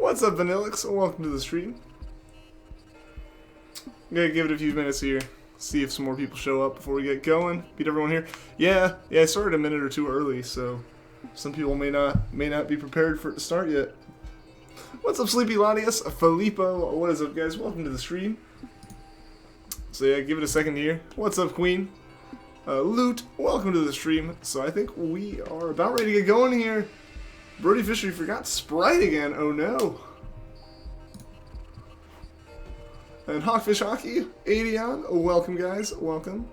What's up, Vanillix? Welcome to the stream. I'm gonna give it a few minutes here, see if some more people show up before we get going. Beat everyone here. Yeah, I started a minute or two early, so some people may not be prepared for it to start yet. What's up, Sleepy Latius? Filippo, what is up, guys? Welcome to the stream. So yeah, give it a second here. What's up, Queen? Loot, welcome to the stream. So I think we are about ready to get going here. Brody Fisher, you forgot Sprite again. Oh no. And Hawkfish Hockey, 80 on. Welcome, guys. Welcome.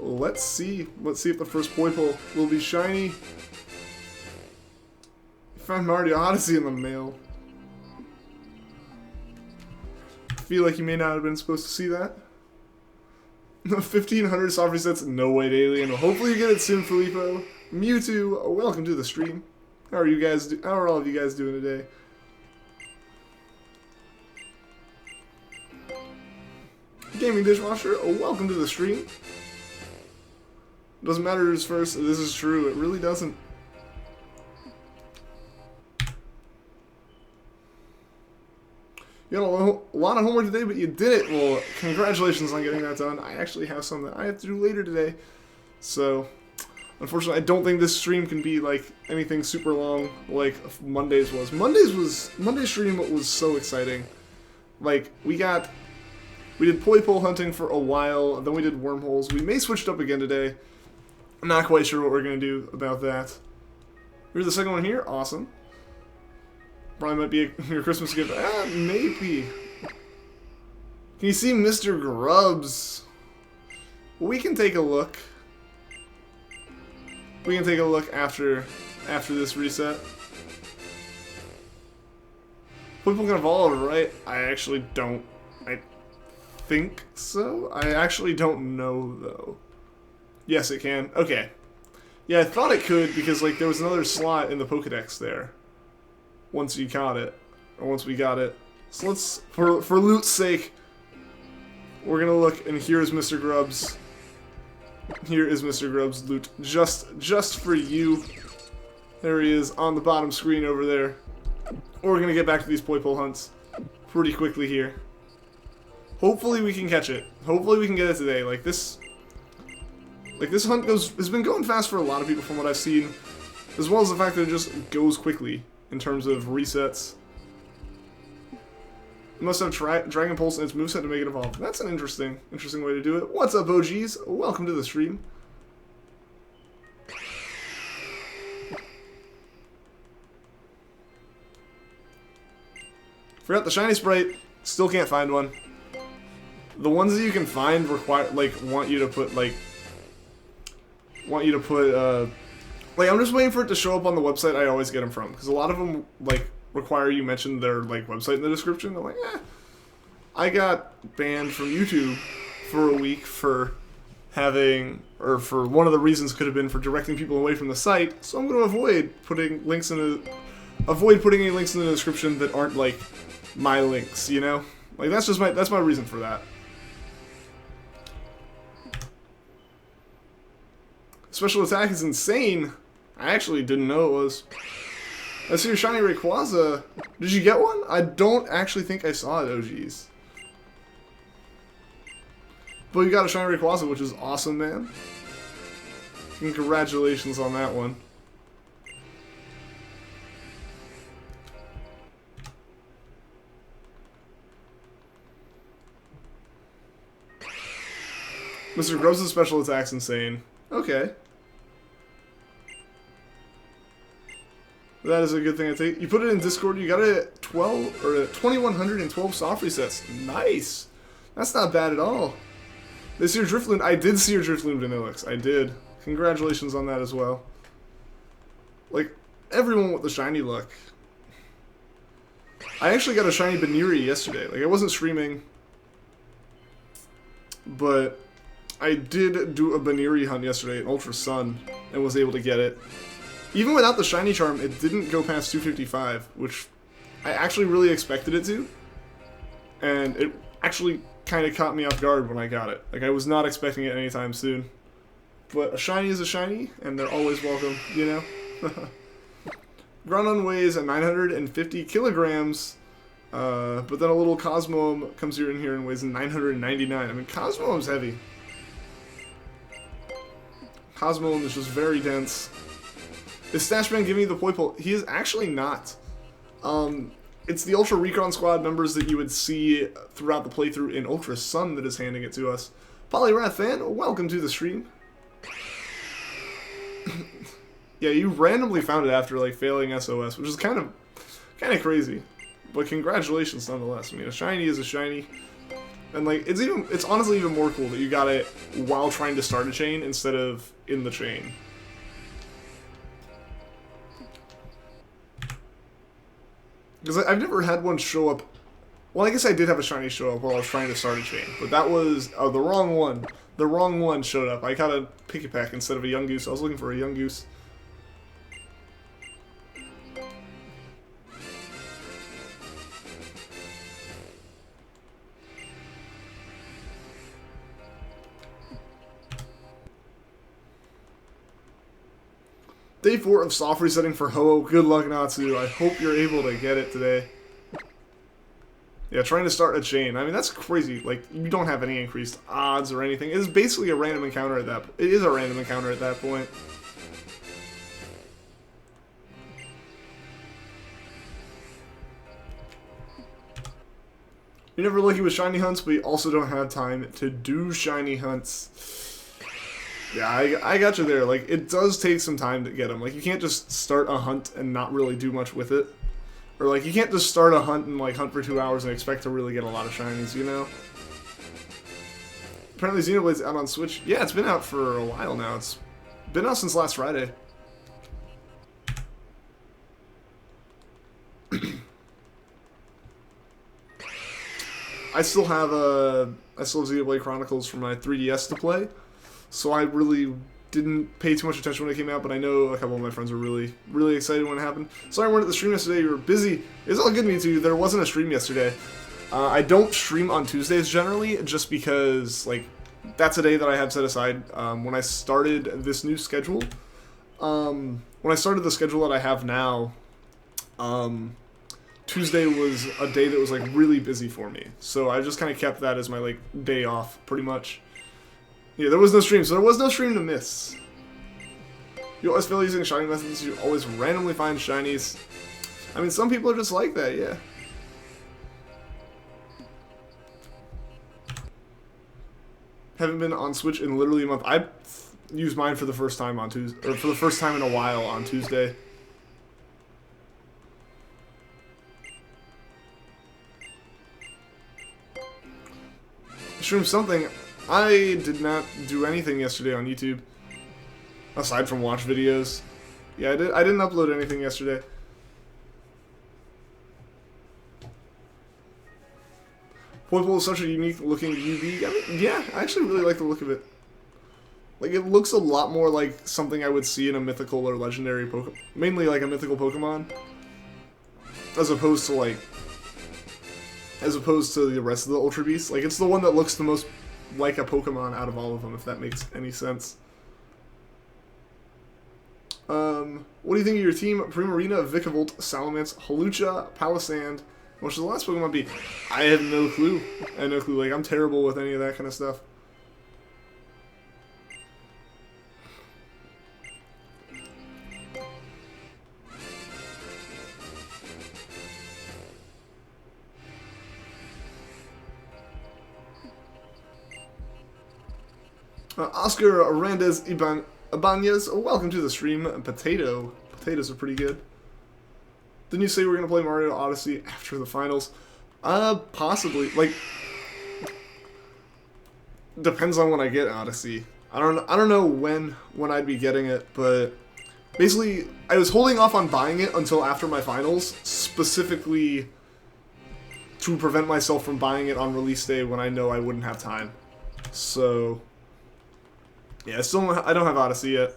Let's see. Let's see if the first Poipole will be shiny. Found Mario Odyssey in the mail. Feel like you may not have been supposed to see that. 1,500 soft resets, no way daily, and hopefully you get it soon, Filippo. Mewtwo, welcome to the stream. How are you guys? How are all of you guys doing today? Gaming Dishwasher, welcome to the stream. Doesn't matter who's first. This is true. It really doesn't. You had a lot of homework today, but you did it. Well, congratulations on getting that done. I actually have some that I have to do later today. So, unfortunately, I don't think this stream can be like anything super long like Monday's was. Monday's stream was so exciting. Like, we did Poipole hunting for a while, then we did wormholes. We may switch it up again today. I'm not quite sure what we're going to do about that. Here's the second one here. Awesome. Probably might be your Christmas gift. Maybe. Can you see Mr. Grubs? We can take a look. We can take a look after this reset. People can evolve, right? I actually don't. I think so. I actually don't know though. Yes, it can. Okay. Yeah, I thought it could because like there was another slot in the Pokedex there. Once you caught it, or once we got it. So let's, for loot's sake, we're gonna look, and here's Mr. Grubs. Here is Mr. Grubs' loot, just for you. There he is on the bottom screen over there. We're gonna get back to these Poipole hunts pretty quickly here. Hopefully we can catch it. Hopefully we can get it today. Like this hunt has been going fast for a lot of people from what I've seen, as well as the fact that it just goes quickly. In terms of resets. It must have Dragon Pulse in its moveset to make it evolve. That's an interesting way to do it. What's up, OGs? Welcome to the stream. Forgot the shiny Sprite. Still can't find one. The ones that you can find want you to put like, I'm just waiting for it to show up on the website I always get them from. Because a lot of them, like, require you mention their, like, website in the description. I'm like, I got banned from YouTube for a week for for one of the reasons could have been for directing people away from the site. So I'm going to avoid putting any links in the description that aren't, like, my links, you know? Like, that's my reason for that. Special attack is insane. I actually didn't know it was. I see your shiny Rayquaza. Did you get one? I don't actually think I saw it, OGs. But you got a shiny Rayquaza, which is awesome, man. Congratulations on that one. Mr. Grubs' special attack's insane. Okay. That is a good thing I take. You put it in Discord, you got it at 12 or at 2112 soft resets. Nice. That's not bad at all. They see your Drifloon. I did see your Drifloon Vanillix. I did. Congratulations on that as well. Like, everyone with the shiny luck. I actually got a shiny Baniri yesterday. Like, I wasn't streaming, but I did do a Baniri hunt yesterday in Ultra Sun and was able to get it. Even without the shiny charm, it didn't go past 255, which I actually really expected it to. And it actually kind of caught me off guard when I got it. Like, I was not expecting it anytime soon. But a shiny is a shiny, and they're always welcome, you know? Groudon weighs 950 kilograms, but then a little Cosmoem comes in here and weighs 999. I mean, Cosmoem's heavy. Cosmoem is just very dense. Is Stashman giving you the Poipole? He is actually not. It's the Ultra Recon Squad members that you would see throughout the playthrough in Ultra Sun that is handing it to us. Polyrath fan, welcome to the stream. Yeah, you randomly found it after like failing SOS, which is kind of crazy. But congratulations nonetheless. I mean, a shiny is a shiny. And like it's honestly even more cool that you got it while trying to start a chain instead of in the chain. Because I've never had one show up. Well, I guess I did have a shiny show up while I was trying to start a chain, but that was the wrong one. The wrong one showed up. I got a Pikipek instead of a young goose. I was looking for a young goose. Day 4 of soft resetting for Ho-Oh. Good luck, Natsu. I hope you're able to get it today. Yeah, trying to start a chain. I mean, that's crazy. Like, you don't have any increased odds or anything. It is basically a random encounter at that point. It is a random encounter at that point. You're never lucky with shiny hunts, but you also don't have time to do shiny hunts. Yeah, I got you there. Like, it does take some time to get them. Like, you can't just start a hunt and not really do much with it. Or, like, you can't just start a hunt and, like, hunt for 2 hours and expect to really get a lot of shinies, you know? Apparently Xenoblade's out on Switch. Yeah, it's been out for a while now. It's been out since last Friday. I still have Xenoblade Chronicles for my 3DS to play. So I really didn't pay too much attention when it came out, but I know a couple of my friends were really, really excited when it happened. Sorry I weren't at the stream yesterday, you were busy. It's all good, me too. There wasn't a stream yesterday. I don't stream on Tuesdays generally, just because, like, that's a day that I have set aside. When I started this new schedule, when I started the schedule that I have now, Tuesday was a day that was, like, really busy for me. So I just kind of kept that as my, like, day off, pretty much. Yeah, there was no stream, so there was no stream to miss. You always fail using shiny methods, you always randomly find shinies. I mean, some people are just like that, yeah. Haven't been on Switch in literally a month. I used mine for the first time on Tuesday, or for the first time in a while on Tuesday. Stream something. I did not do anything yesterday on YouTube, aside from watch videos. Yeah, I didn't upload anything yesterday. Poipole is such a unique looking UV. I mean, yeah, I actually really like the look of it. Like, it looks a lot more like something I would see in a mythical or legendary Pokemon. Mainly like a mythical Pokemon. As opposed to the rest of the Ultra Beasts. Like, it's the one that looks the most like a Pokemon out of all of them, if that makes any sense. What do you think of your team? Primarina, Vikavolt, Salamence, Hawlucha, Palisand. What should the last Pokemon be? I have no clue. I have no clue. Like, I'm terrible with any of that kind of stuff. Oscar Arandez Ibanez, welcome to the stream. Potatoes are pretty good. Didn't you say we were gonna play Mario Odyssey after the finals? Possibly. Like, depends on when I get Odyssey. I don't know when I'd be getting it, but basically, I was holding off on buying it until after my finals, specifically to prevent myself from buying it on release day when I know I wouldn't have time. So, yeah, I don't have Odyssey yet.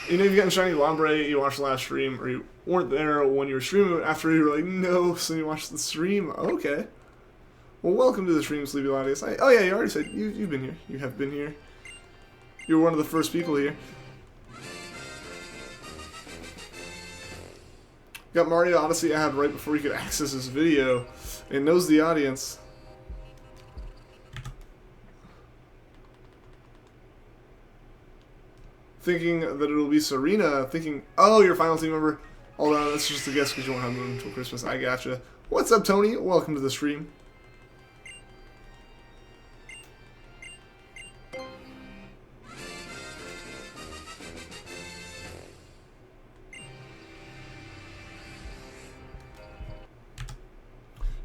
You know, you're getting shiny Lombre, you watched the last stream, or you weren't there when you were streaming after you were like, no, so you watched the stream. Okay. Well, welcome to the stream, Sleepy Ladies. Oh yeah, you already said, you've been here. You have been here. You were one of the first people here. Got Mario Odyssey ad right before he could access his video. And knows the audience. Thinking that it'll be Serena. Thinking, oh, your final team member. Hold on, that's just a guess because you won't have Moon until Christmas. I gotcha. What's up, Tony? Welcome to the stream.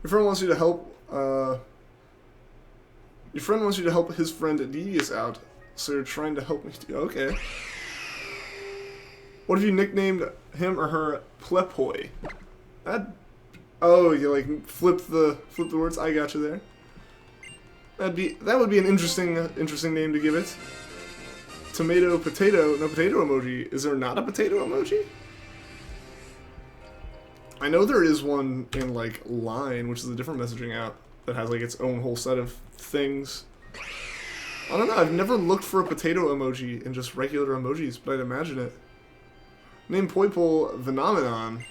Your friend wants you to help. Your friend wants you to help his friend Devious out, so you're trying to help me too. Okay. What if you nicknamed him or her Poipole? Oh, you like flip the words. I got you there. That would be an interesting name to give it. Tomato, potato, no potato emoji. Is there not a potato emoji? I know there is one in like Line, which is a different messaging app that has like its own whole set of things. I don't know. I've never looked for a potato emoji in just regular emojis, but I'd imagine it. Name Poipole Phenomenon.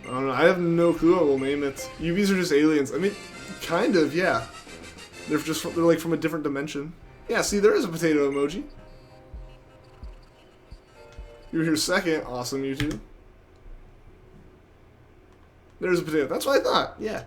I don't know. I have no clue. I will name it. UVs are just aliens. I mean, kind of, yeah. They're like from a different dimension. Yeah. See, there is a potato emoji. You were here second. Awesome, you two. There's a potato. That's what I thought. Yeah.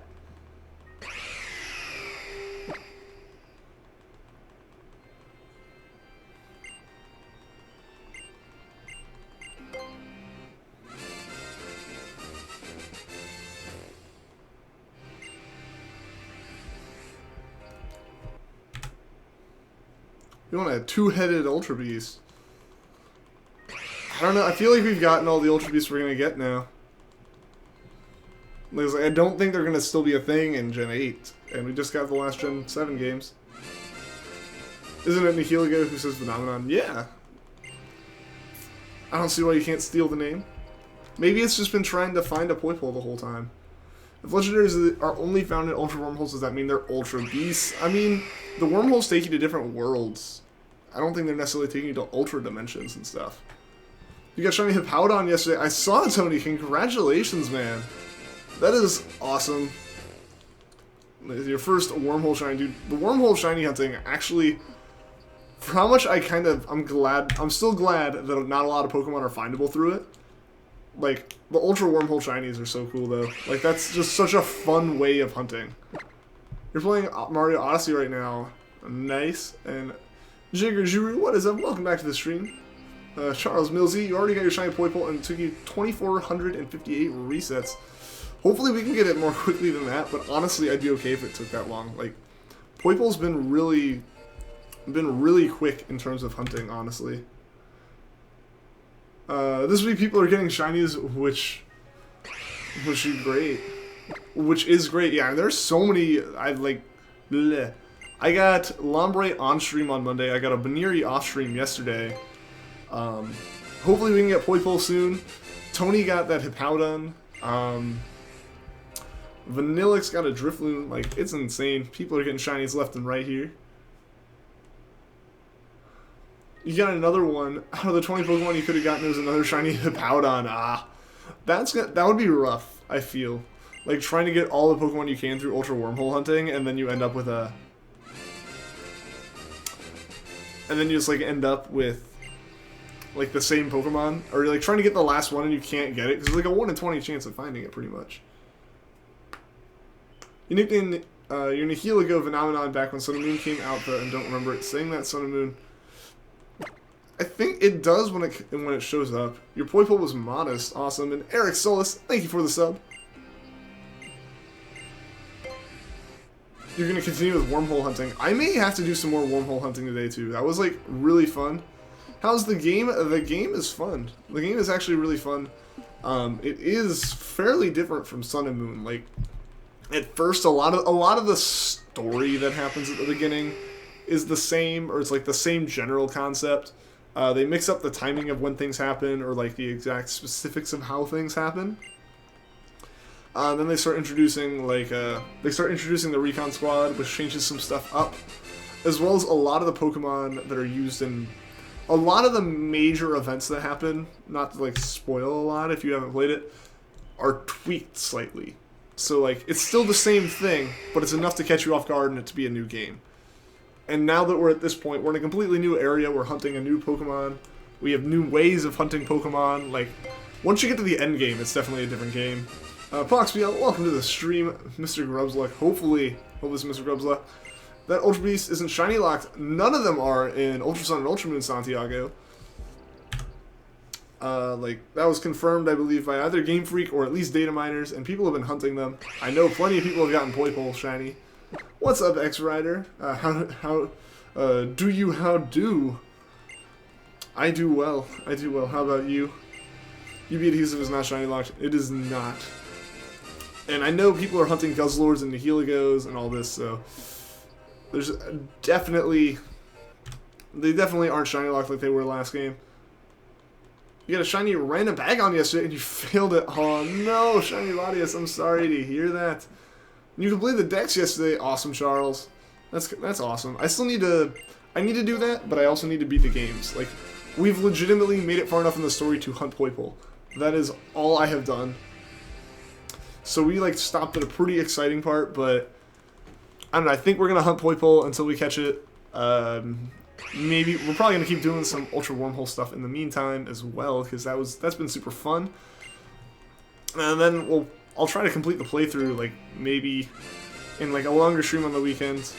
You want a two-headed Ultra Beast. I don't know. I feel like we've gotten all the Ultra Beasts we're going to get now. Like, I don't think they're going to still be a thing in Gen 8. And we just got the last Gen 7 games. Isn't it Nihiligo who says Phenomenon? Yeah. I don't see why you can't steal the name. Maybe it's just been trying to find a Poipole the whole time. If legendaries are only found in Ultra Wormholes, does that mean they're Ultra Beasts? I mean, the wormholes take you to different worlds. I don't think they're necessarily taking you to Ultra Dimensions and stuff. You got Shiny Hippowdon yesterday. I saw it, Tony. Congratulations, man. That is awesome. Your first wormhole shiny, dude. The wormhole shiny hunting actually, for how much I'm still glad that not a lot of Pokemon are findable through it. Like, the Ultra Wormhole Shinies are so cool, though. Like, that's just such a fun way of hunting. You're playing Mario Odyssey right now. Nice. And Jigger Juru, what is up? Welcome back to the stream. Charles Millsy, you already got your Shiny Poipole and it took you 2,458 resets. Hopefully we can get it more quickly than that, but honestly, I'd be okay if it took that long. Like, Poipole's been really quick in terms of hunting, honestly. This week people are getting shinies, which is great. Which is great, yeah. There's so many. I got Lombre on stream on Monday. I got a Baniri off stream yesterday. Hopefully we can get Poipole soon. Tony got that Hippowdon. Vanillix got a Drifloon. Like, it's insane. People are getting shinies left and right here. You got another one. Out of the 20 Pokemon you could have gotten, there was another shiny Hippowdon. That would be rough, I feel. Like, trying to get all the Pokemon you can through Ultra Wormhole hunting, and then you end up with a... And then you just, like, end up with, like, the same Pokemon. Or you're, like, trying to get the last one and you can't get it. Because there's, like, a 1 in 20 chance of finding it, pretty much. You nicknamed your Nihiligo Phenomenon back when Sun and Moon came out, but I don't remember it saying that, Sun and Moon. I think it does when it shows up. Your Poipole was modest, awesome, and Eric Solis, thank you for the sub. You're gonna continue with wormhole hunting. I may have to do some more wormhole hunting today too. That was like really fun. How's the game? The game is fun. The game is actually really fun. It is fairly different from Sun and Moon. Like at first, a lot of the story that happens at the beginning is the same, or it's like the same general concept. They mix up the timing of when things happen, or like the exact specifics of how things happen. Then they start introducing the Recon Squad, which changes some stuff up, as well as a lot of the Pokemon that are used in a lot of the major events that happen, not to like spoil a lot if you haven't played it, are tweaked slightly. So like it's still the same thing, but it's enough to catch you off guard and it to be a new game. And now that we're at this point, we're in a completely new area. We're hunting a new Pokemon. We have new ways of hunting Pokemon. Like, once you get to the end game, it's definitely a different game. Poxbiel, welcome to the stream, Mr. Grubsluck. Hopefully, this is Mr. Grubsluck. That Ultra Beast isn't shiny locked. None of them are in Ultra Sun and Ultra Moon Santiago. Like, that was confirmed, I believe, by either Game Freak or at least data miners, and people have been hunting them. I know plenty of people have gotten Poipole shiny. What's up, X-Rider? How do? I do well. How about you? UV adhesive is not shiny locked. It is not. And I know people are hunting Guzzlords and Nihilagos and all this, so there's definitely... They definitely aren't shiny locked like they were last game. You got a shiny random bag on yesterday and you failed it. Oh no, shiny Latias, I'm sorry to hear that. You completed the decks yesterday. Awesome, Charles. That's awesome. I need to do that, but I also need to beat the games. Like, we've legitimately made it far enough in the story to hunt Poipole. That is all I have done. So we like stopped at a pretty exciting part, but I don't know. I think we're gonna hunt Poipole until we catch it. Maybe we're probably gonna keep doing some Ultra Wormhole stuff in the meantime as well, because that's been super fun. And then I'll try to complete the playthrough, like, maybe in, like, a longer stream on the weekend.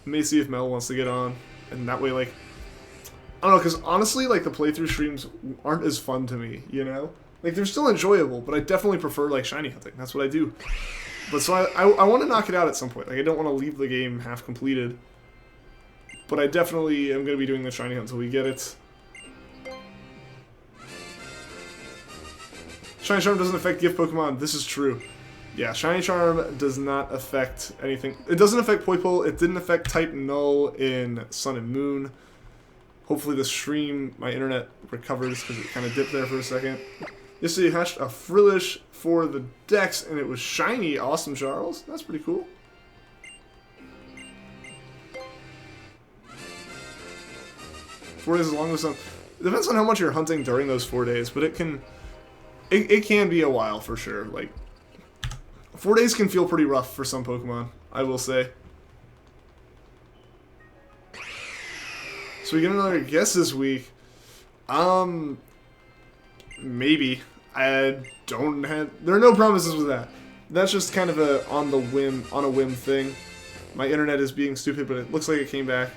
May see if Mel wants to get on. And that way, like, I don't know, because honestly, like, the playthrough streams aren't as fun to me, you know? Like, they're still enjoyable, but I definitely prefer, like, shiny hunting. That's what I do. But so I want to knock it out at some point. Like, I don't want to leave the game half completed. But I definitely am going to be doing the shiny hunt until we get it. Shiny Charm doesn't affect gift Pokemon. This is true. Yeah, Shiny Charm does not affect anything. It doesn't affect Poipole. It didn't affect Type Null in Sun and Moon. Hopefully the stream, my internet recovers because it kind of dipped there for a second. Yesterday you hatched a Frillish for the Dex and it was shiny. Awesome, Charles. That's pretty cool. Four days as long as some. It depends on how much you're hunting during those 4 days, but it can be a while for sure. Like, 4 days can feel pretty rough for some Pokemon, I will say. So we get another guess this week. Maybe. I don't have. There are no promises with that. That's just kind of on a whim thing. My internet is being stupid, but it looks like it came back.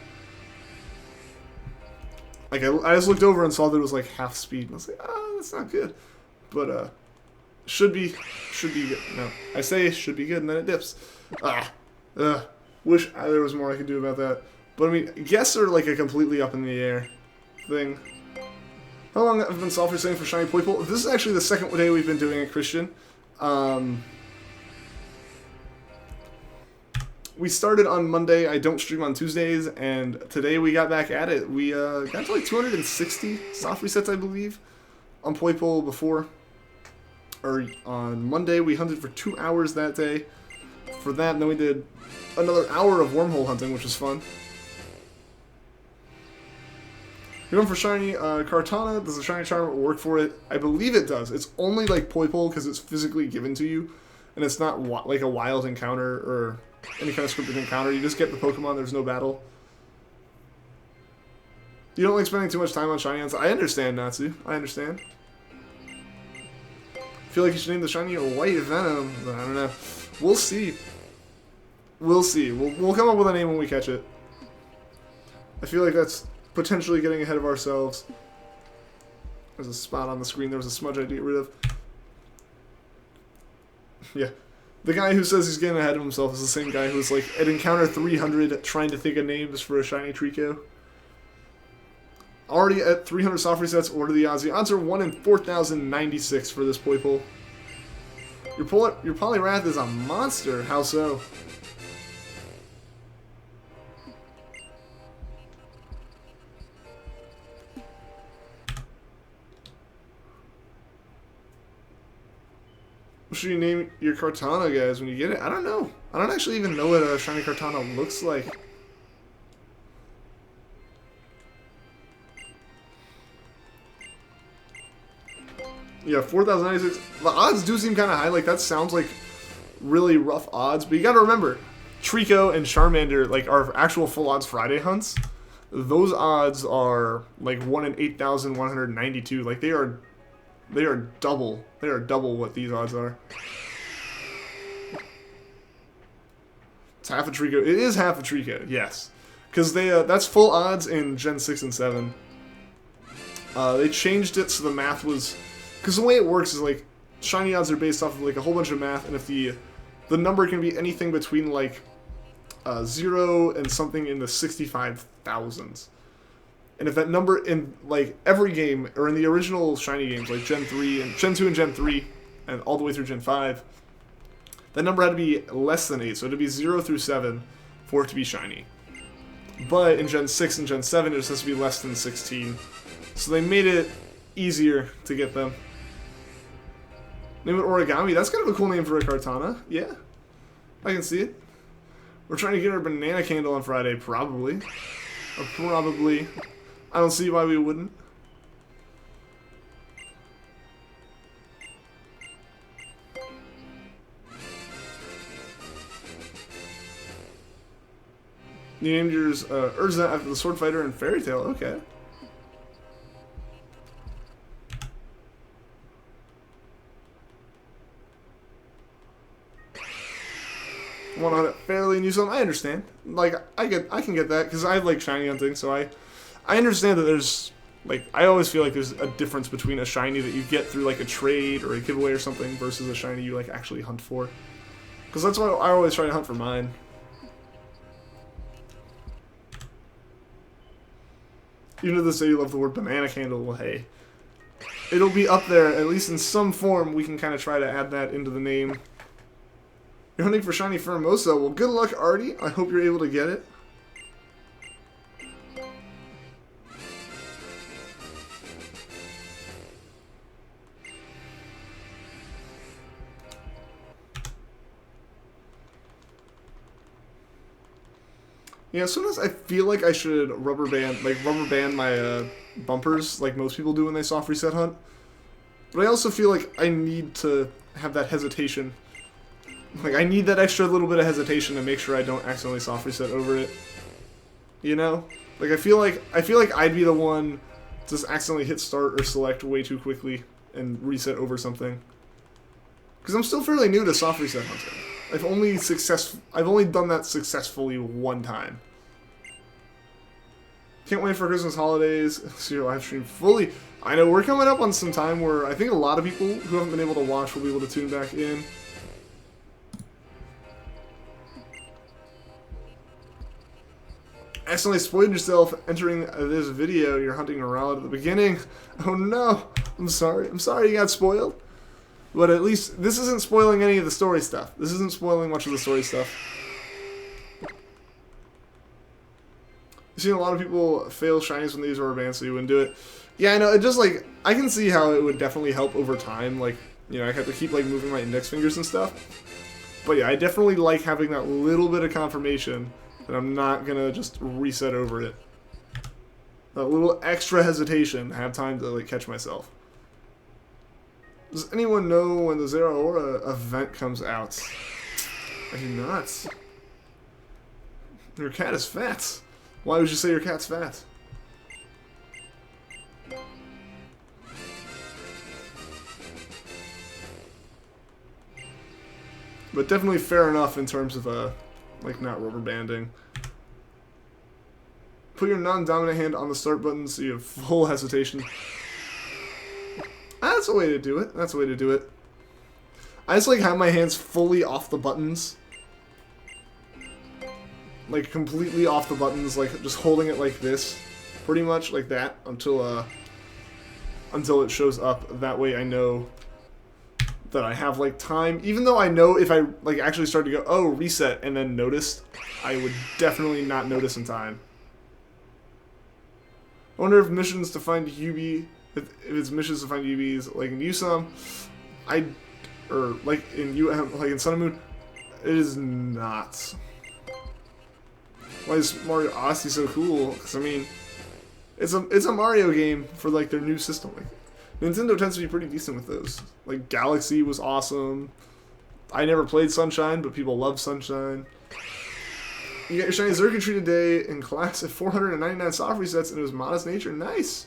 Like, I just looked over and saw that it was like half speed. And I was like, that's not good. But, should be good. No, I say should be good, and then it dips. Wish there was more I could do about that. But, I mean, guess are like a completely up in the air thing. How long have I been software saying for Shiny Poipole? This is actually the second day we've been doing it, Christian. We started on Monday. I don't stream on Tuesdays, and today we got back at it. We got to like 260 soft resets, I believe, on Poipole before. Or on Monday, we hunted for 2 hours that day. For that, and then we did another hour of wormhole hunting, which was fun. You're going for shiny Kartana. Does the shiny charm work for it? I believe it does. It's only like Poipole because it's physically given to you, and it's not like a wild encounter or any kind of scripted encounter. You just get the Pokemon. There's no battle. You don't like spending too much time on shiny hunts. I understand, Natsu. I understand. I feel like you should name the shiny a White Venom, but I don't know. We'll see. We'll see. We'll come up with a name when we catch it. I feel like that's potentially getting ahead of ourselves. There's a spot on the screen. There was a smudge I had to get rid of. Yeah. The guy who says he's getting ahead of himself is the same guy who's like at encounter 300 trying to think of names for a shiny Treecko. Already at 300 soft resets. What are the odds? The odds are 1 in 4,096 for this Poipole. Your Poliwrath is a monster. How so? What should you name your Kartana, guys, when you get it? I don't know. I don't actually even know what a shiny Kartana looks like. Yeah, 4,096. The odds do seem kind of high. Like, that sounds like really rough odds. But you got to remember, Treecko and Charmander, like, our actual full odds Friday hunts, those odds are like 1 in 8,192. Like, they are double. They are double what these odds are. It's half a Treecko. It is half a Treecko, yes. Because that's full odds in Gen 6 and 7. They changed it so the math was... Because the way it works is, like, shiny odds are based off of, like, a whole bunch of math, and if the number can be anything between, like, 0 and something in the 65,000s. And if that number in, like, every game, or in the original shiny games, like Gen 3, and Gen 2 and Gen 3, and all the way through Gen 5, that number had to be less than 8, so it would be 0 through 7 for it to be shiny. But in Gen 6 and Gen 7, it just has to be less than 16. So they made it easier to get them. Name it Origami. That's kind of a cool name for a Kartana. Yeah, I can see it. We're trying to get our banana candle on Friday, probably. Or probably. I don't see why we wouldn't. You named yours Urza after the sword fighter in Fairy Tail. Okay. Want to hunt it fairly new something. I understand. Like, I can get that because I like shiny hunting, so I understand that there's, like, I always feel like there's a difference between a shiny that you get through, like, a trade or a giveaway or something versus a shiny you, like, actually hunt for. Because that's why I always try to hunt for mine. Even if they say you love the word banana candle, well, hey, it'll be up there, at least in some form. We can kind of try to add that into the name. You're hunting for shiny Furmosa. Well, good luck, Artie. I hope you're able to get it. Yeah, sometimes I feel like I should rubber band my bumpers like most people do when they soft reset hunt. But I also feel like I need to have that hesitation. Like, I need that extra little bit of hesitation to make sure I don't accidentally soft reset over it. You know? Like, I feel like I'd be the one to just accidentally hit start or select way too quickly and reset over something. Because I'm still fairly new to soft reset hunting. I've only done that successfully one time. Can't wait for Christmas holidays. See your live stream fully. I know we're coming up on some time where I think a lot of people who haven't been able to watch will be able to tune back in. Accidentally spoiled yourself entering this video. You're hunting a Rowlet at the beginning. Oh no! I'm sorry. I'm sorry you got spoiled. But at least this isn't spoiling any of the story stuff. This isn't spoiling much of the story stuff. I've seen a lot of people fail shinies when these were banned, so you wouldn't do it. Yeah, I know. It just, like, I can see how it would definitely help over time. Like, you know, I have to keep, like, moving my index fingers and stuff. But yeah, I definitely like having that little bit of confirmation that I'm not gonna just reset over it. That little extra hesitation, have time to, like, catch myself. Does anyone know when the Zeraora event comes out? I do not. Your cat is fat. Why would you say your cat's fat? But definitely fair enough in terms of, like, not rubber banding. Put your non-dominant hand on the start button so you have full hesitation. That's a way to do it. That's a way to do it. I just, like, have my hands fully off the buttons. Like, completely off the buttons, like, just holding it like this. Pretty much like that until it shows up. That way I know that I have, like, time. Even though I know if I, like, actually start to go, oh, reset, and then noticed, I would definitely not notice in time. I wonder if missions to find UB, if it's missions to find UBs, like in USOM, or like in Sun and Moon, it is not. Why is Mario Odyssey so cool? Because, I mean, it's a Mario game for, like, their new system. Like, Nintendo tends to be pretty decent with those. Like, Galaxy was awesome. I never played Sunshine, but people love Sunshine. You got your shiny Zerkatry today in class at 499 soft resets, and it was Modest Nature. Nice!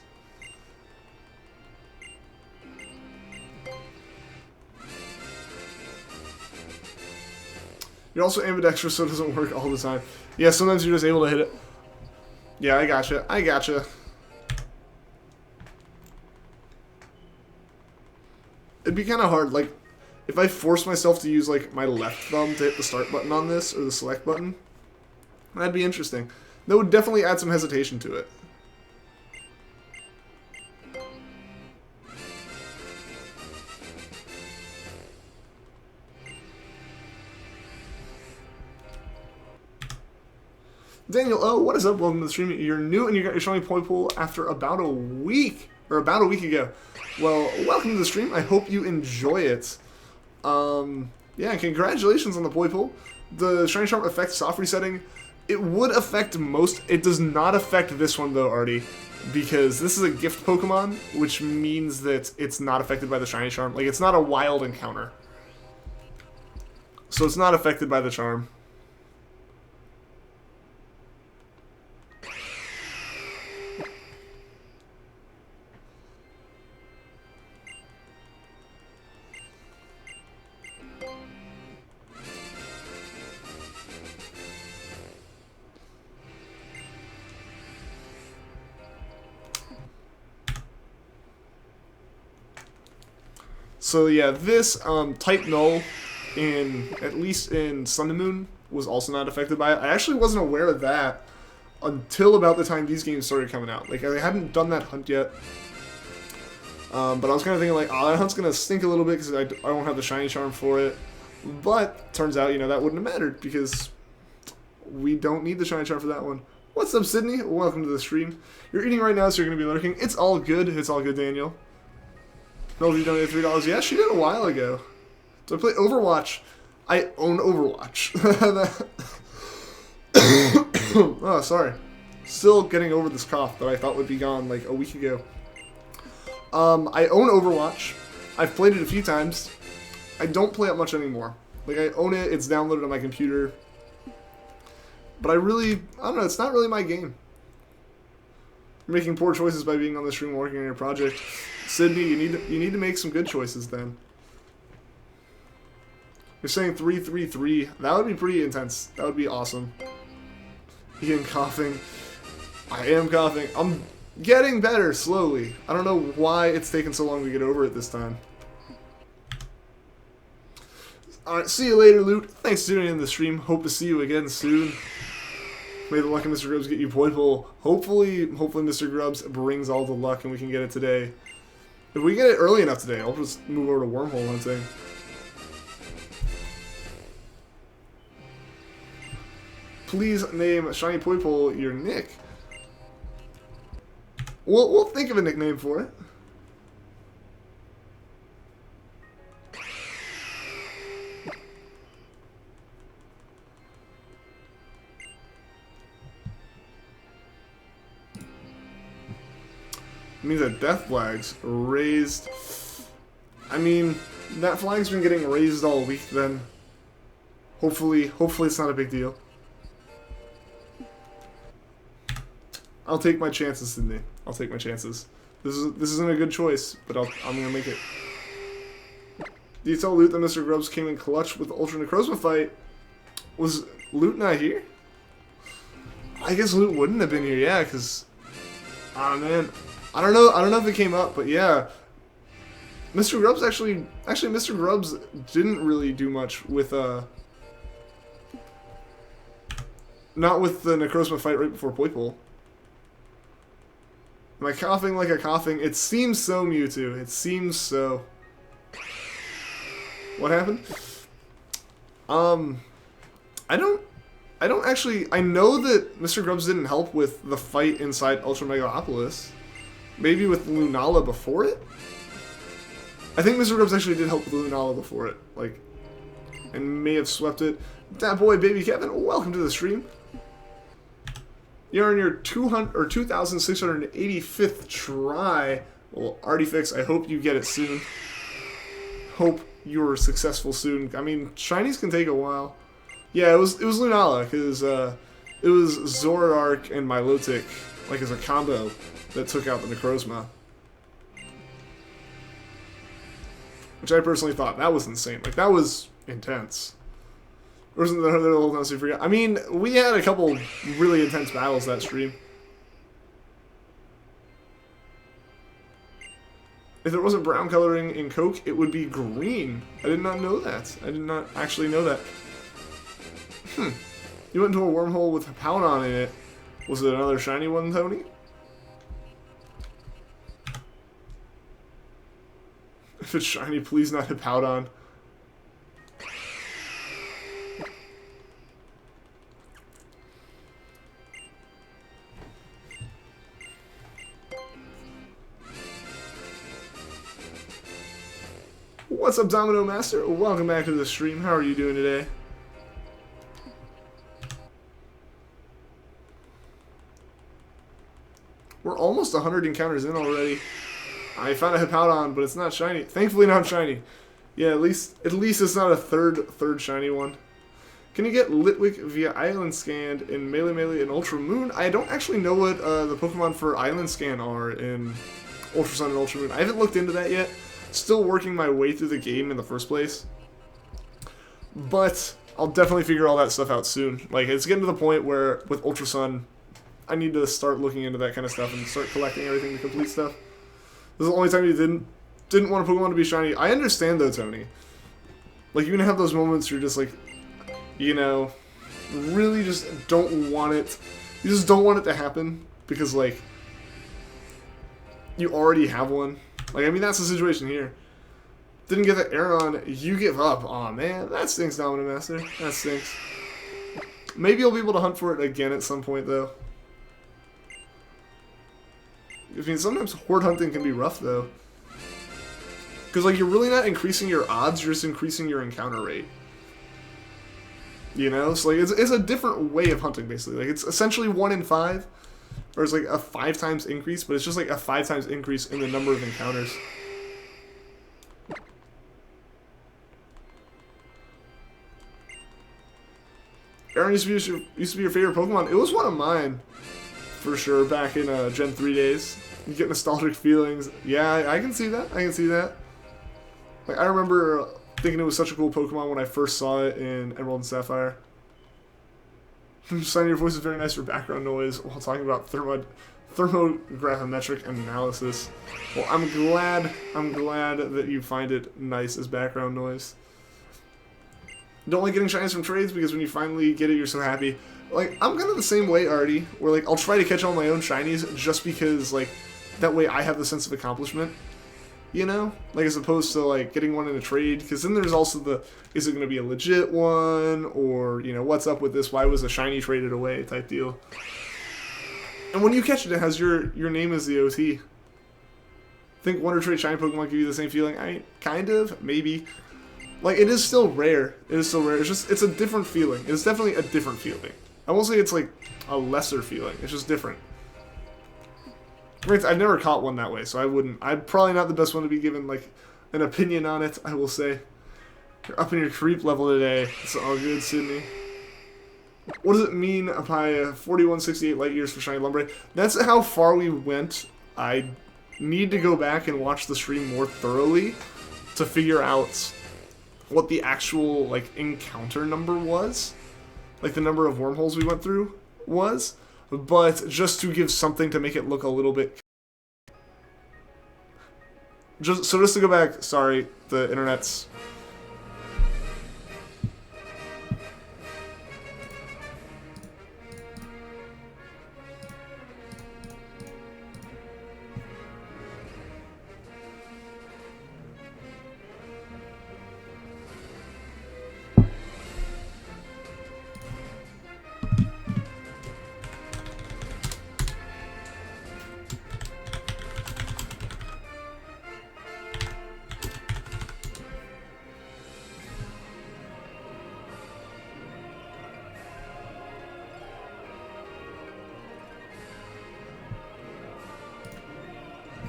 You're also ambidextrous, so it doesn't work all the time. Yeah, sometimes you're just able to hit it. Yeah, I gotcha. I gotcha. It'd be kind of hard, like, if I force myself to use, like, my left thumb to hit the start button on this, or the select button, that'd be interesting. That would definitely add some hesitation to it. Daniel, oh, what is up? Welcome to the stream. You're new and you got your shiny Poipole after about a week, or about a week ago. Well, welcome to the stream. I hope you enjoy it. Yeah, congratulations on the Poipole. The Shiny Charm affects soft resetting. It would affect most. It does not affect this one, though, Artie, because this is a gift Pokemon, which means that it's not affected by the Shiny Charm. Like, it's not a wild encounter. So it's not affected by the charm. So yeah, this type null, at least in Sun and Moon, was also not affected by it. I actually wasn't aware of that until about the time these games started coming out. Like, I hadn't done that hunt yet. But I was kind of thinking, like, oh, that hunt's going to stink a little bit because I don't have the Shiny Charm for it. But turns out, you know, that wouldn't have mattered because we don't need the Shiny Charm for that one. What's up, Sydney? Welcome to the stream. You're eating right now, so you're going to be lurking. It's all good. It's all good, Daniel. Melody donated $3. Yeah, she did a while ago. So I play Overwatch. I own Overwatch. Oh, sorry. Still getting over this cough that I thought would be gone like a week ago. I own Overwatch. I've played it a few times. I don't play it much anymore. Like, I own it. It's downloaded on my computer. But I don't know. It's not really my game. You're making poor choices by being on the stream working on your project. Sydney, you need to make some good choices then. You're saying 333. That would be pretty intense. That would be awesome. Ian coughing. I am coughing. I'm getting better slowly. I don't know why it's taken so long to get over it this time. Alright, see you later, Loot. Thanks for tuning in the stream. Hope to see you again soon. May the luck of Mr. Grubbs get you Poipole. Hopefully Mr. Grubbs brings all the luck and we can get it today. If we get it early enough today, I'll just move over to wormhole hunting. Please name Shiny Poipole your nick. We'll think of a nickname for it. It means that death flag's raised. I mean, that flag's been getting raised all week then. Hopefully it's not a big deal. I'll take my chances, Sydney. I'll take my chances. This isn't a good choice, but I'm gonna make it. Do you tell Loot that Mr. Grubbs came in clutch with the Ultra Necrozma fight? Was Loot not here? I guess Loot wouldn't have been here, yeah, because... Ah, man. I don't know if it came up, but yeah. Mr. Grubbs actually Mr. Grubbs didn't really do much with, not with the Necrozma fight right before Poipole. Am I coughing like a coughing? It seems so, Mewtwo. It seems so. What happened? I don't actually... I know that Mr. Grubbs didn't help with the fight inside Ultra Megalopolis. Maybe with Lunala before it? I think Mr. Grubbs actually did help with Lunala before it. Like, and may have swept it. That boy, baby Kevin, welcome to the stream. You're on your 2,685th try. Well, Artifix, I hope you get it soon. Hope you're successful soon. I mean, Shinies can take a while. Yeah, it was Lunala, because it was Zoroark and Milotic, like as a combo, that took out the Necrozma. Which I personally thought, that was insane. Like, that was intense. Or wasn't there another little you forgot? I mean, we had a couple really intense battles that stream. If there wasn't brown coloring in Coke, it would be green. I did not know that. I did not actually know that. You went into a wormhole with Hippowdon in it. Was it another shiny one, Tony? If it's shiny, please not Hippowdon. What's up, Domino Master? Welcome back to the stream. How are you doing today? We're almost 100 encounters in already. I found a Hippowdon, but it's not shiny. Thankfully not shiny. Yeah, at least it's not a third shiny one. Can you get Litwick via Island Scan in Melee and Ultra Moon? I don't actually know what the Pokemon for Island Scan are in Ultra Sun and Ultra Moon. I haven't looked into that yet. Still working my way through the game in the first place. But I'll definitely figure all that stuff out soon. Like, it's getting to the point where, with Ultra Sun, I need to start looking into that kind of stuff and start collecting everything to complete stuff. This is the only time you didn't want a Pokemon to be shiny. I understand, though, Tony. Like, you're gonna have those moments where you're just like, you know, really just don't want it. You just don't want it to happen because, like, you already have one. Like, I mean, that's the situation here. Didn't get the Aeron, you give up. Aw, man, that stinks, Domino Master. That stinks. Maybe you'll be able to hunt for it again at some point, though. I mean, sometimes horde hunting can be rough, though. Because, like, you're really not increasing your odds, you're just increasing your encounter rate. You know? So, like, it's a different way of hunting, basically. Like, it's essentially 1 in 5. Or it's like a 5 times increase, but it's just like a 5 times increase in the number of encounters. Aeron used to be your favorite Pokemon. It was one of mine, for sure, back in Gen 3 days. You get nostalgic feelings. Yeah, I can see that. I can see that. Like, I remember thinking it was such a cool Pokemon when I first saw it in Emerald and Sapphire. Signing your voice is very nice for background noise while talking about thermographmetric analysis. Well, I'm glad that you find it nice as background noise. Don't like getting shinies from trades because when you finally get it, you're so happy. Like, I'm kind of the same way, Artie, where, like, I'll try to catch all my own shinies just because, like, that way I have the sense of accomplishment. You know? Like, as opposed to, like, getting one in a trade. Because then there's also the, is it going to be a legit one? Or, you know, what's up with this? Why was a shiny traded away type deal? And when you catch it, it has your name as the OT. Think Wonder Trade shiny Pokemon give you the same feeling? Kind of. Maybe. Like, it is still rare. It is still rare. It's just, it's a different feeling. It's definitely a different feeling. I won't say it's, like, a lesser feeling. It's just different. I've never caught one that way, so I wouldn't. I'm probably not the best one to be given, like, an opinion on it, I will say. You're up in your creep level today. It's all good, Sydney. What does it mean by 4168 light years for Shiny Lombre? That's how far we went. I need to go back and watch the stream more thoroughly to figure out what the actual, like, encounter number was. Like, the number of wormholes we went through was. But just to give something to make it look a little bit... Just to go back, sorry, the internet's...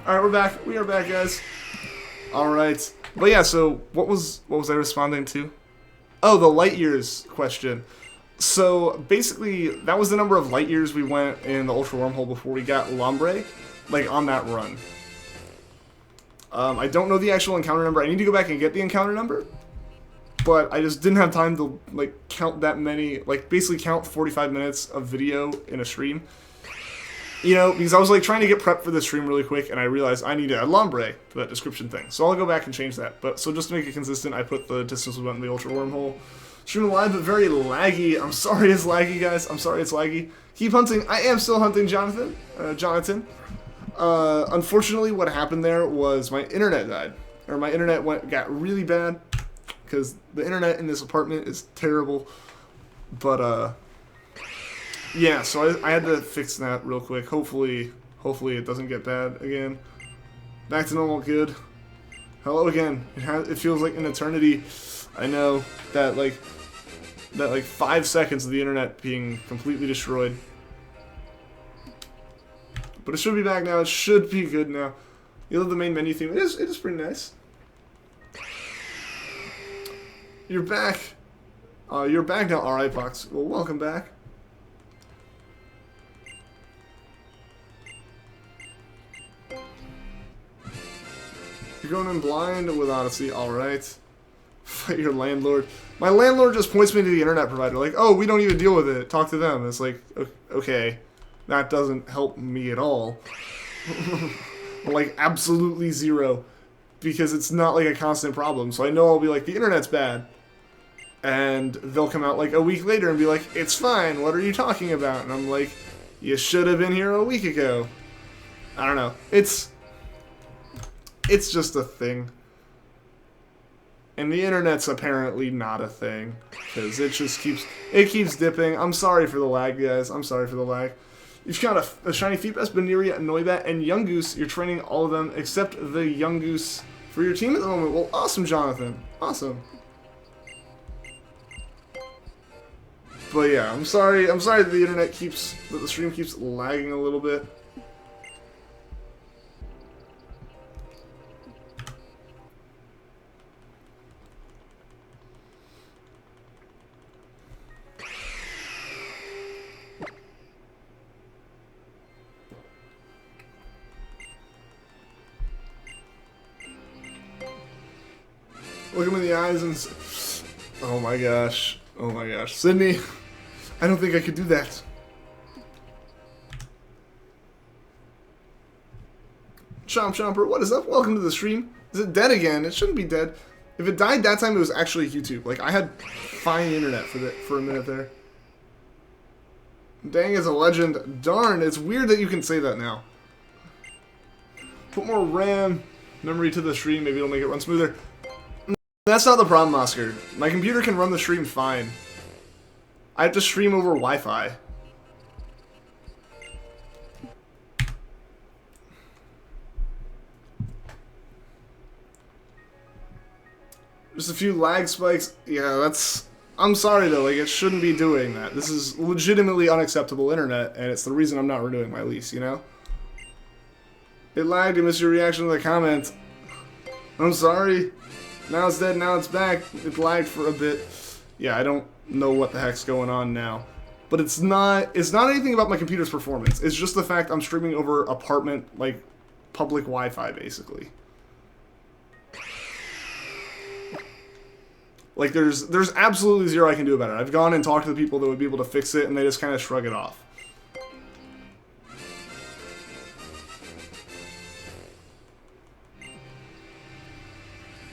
Alright, we're back. We are back, guys. Alright. But yeah, so what was I responding to? Oh, the Lightyears question. So basically, that was the number of light years we went in the Ultra Wormhole before we got Lombre, like on that run. I don't know the actual encounter number. I need to go back and get the encounter number, but I just didn't have time to like count that many, like basically count 45 minutes of video in a stream. You know, because I was like trying to get prepped for the stream really quick, and I realized I need to add Lombre to that description thing. So I'll go back and change that. But so just to make it consistent, I put the distance we went in the Ultra Wormhole. Streaming live, but very laggy. I'm sorry it's laggy, guys. I'm sorry it's laggy. Keep hunting. I am still hunting, Jonathan. Unfortunately, what happened there was my internet died. Or my internet got really bad. Because the internet in this apartment is terrible. But, yeah, so I had to fix that real quick. Hopefully it doesn't get bad again. Back to normal, good. Hello again. It feels like an eternity. I know that like 5 seconds of the internet being completely destroyed. But it should be back now. It should be good now. You love the main menu theme. It is pretty nice. You're back. You're back now, alright, Pox. Well, welcome back. You're going in blind with Odyssey, alright. Fight your landlord. My landlord just points me to the internet provider, like, oh, we don't even deal with it. Talk to them. It's like, okay, that doesn't help me at all. Like, absolutely zero. Because it's not like a constant problem. So I know I'll be like, the internet's bad. And they'll come out like a week later and be like, it's fine, what are you talking about? And I'm like, you should have been here a week ago. I don't know. It's just a thing. And the internet's apparently not a thing, because it keeps dipping. I'm sorry for the lag, guys. I'm sorry for the lag. You've got a Shiny Feebas, Beneria, Noibat, and Yungoos. You're training all of them except the Yungoos for your team at the moment. Well, awesome, Jonathan. Awesome. But yeah, I'm sorry that the stream keeps lagging a little bit. Look him in the eyes and... Oh my gosh. Oh my gosh. Sydney, I don't think I could do that. Chomper, what is up? Welcome to the stream. Is it dead again? It shouldn't be dead. If it died that time, it was actually YouTube. Like, I had fine internet for a minute there. Dang is a legend. Darn, it's weird that you can say that now. Put more RAM memory to the stream. Maybe it'll make it run smoother. That's not the problem, Oscar. My computer can run the stream fine. I have to stream over Wi-Fi. Just a few lag spikes. Yeah, that's... I'm sorry, though. Like, it shouldn't be doing that. This is legitimately unacceptable internet, and it's the reason I'm not renewing my lease, you know? It lagged. I missed your reaction to the comment. I'm sorry. Now it's dead, now it's back. It lagged for a bit. Yeah, I don't know what the heck's going on now. But it's not anything about my computer's performance. It's just the fact I'm streaming over apartment, like, public Wi-Fi, basically. Like, there's absolutely zero I can do about it. I've gone and talked to the people that would be able to fix it, and they just kind of shrug it off.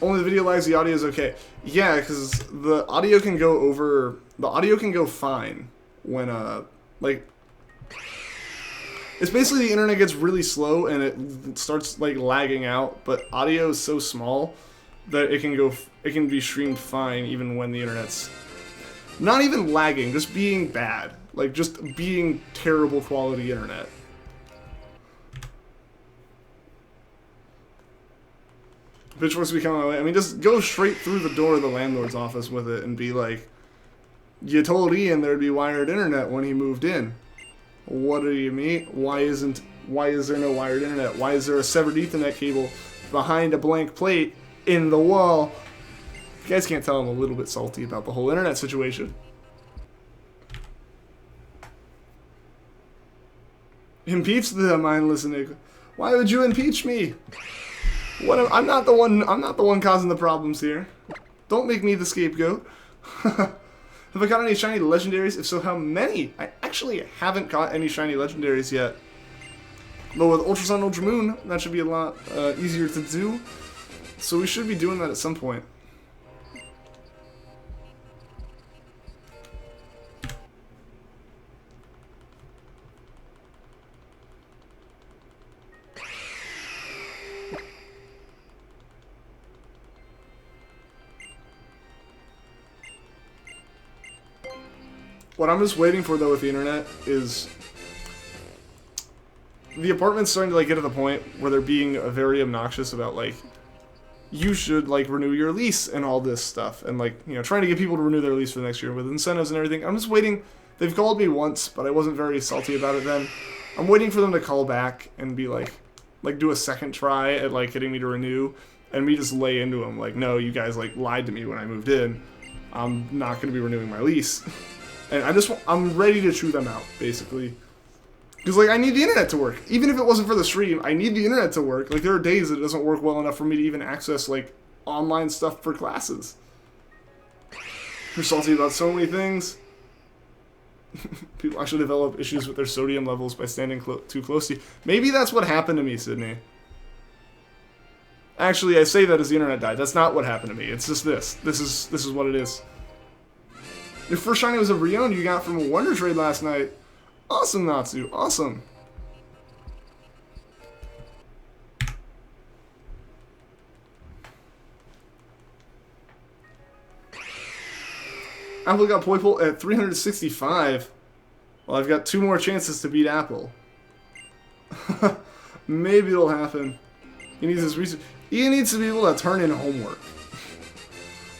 Only the video lags, the audio is okay. Yeah, because the audio can go fine when, like... It's basically the internet gets really slow and it starts, like, lagging out, but audio is so small that it can be streamed fine even when the internet's... Not even lagging, just being bad. Like, just being terrible quality internet. Bitch wants to become my way. I mean, just go straight through the door of the landlord's office with it and be like, you told Ian there'd be wired internet when he moved in. What do you mean? Why is there no wired internet? Why is there a severed Ethernet cable behind a blank plate in the wall? You guys can't tell I'm a little bit salty about the whole internet situation. Impeach the mindless enigma. Why would you impeach me? I'm not the one causing the problems here. Don't make me the scapegoat. Have I got any shiny legendaries? If so, how many? I actually haven't got any shiny legendaries yet. But with Ultra Sun, Ultra Moon, that should be a lot easier to do. So we should be doing that at some point. What I'm just waiting for, though, with the internet is the apartment's starting to, like, get to the point where they're being very obnoxious about, like, you should, like, renew your lease and all this stuff. And, like, you know, trying to get people to renew their lease for the next year with incentives and everything. I'm just waiting. They've called me once, but I wasn't very salty about it then. I'm waiting for them to call back and be, like do a second try at, like, getting me to renew. And me just lay into them, like, no, you guys, like, lied to me when I moved in. I'm not going to be renewing my lease. And I'm ready to chew them out, basically. Because, like, I need the internet to work. Even if it wasn't for the stream, I need the internet to work. Like, there are days that it doesn't work well enough for me to even access, like, online stuff for classes. You're salty about so many things. People actually develop issues with their sodium levels by standing too close to you. Maybe that's what happened to me, Sydney. Actually, I say that as the internet died. That's not what happened to me. It's just this. This is what it is. Your first shiny was a Rion you got from a Wonder Trade last night. Awesome, Natsu. Awesome. Apple got Poipole at 365. Well, I've got 2 more chances to beat Apple. Maybe it'll happen. He needs his research. He needs to be able to turn in homework.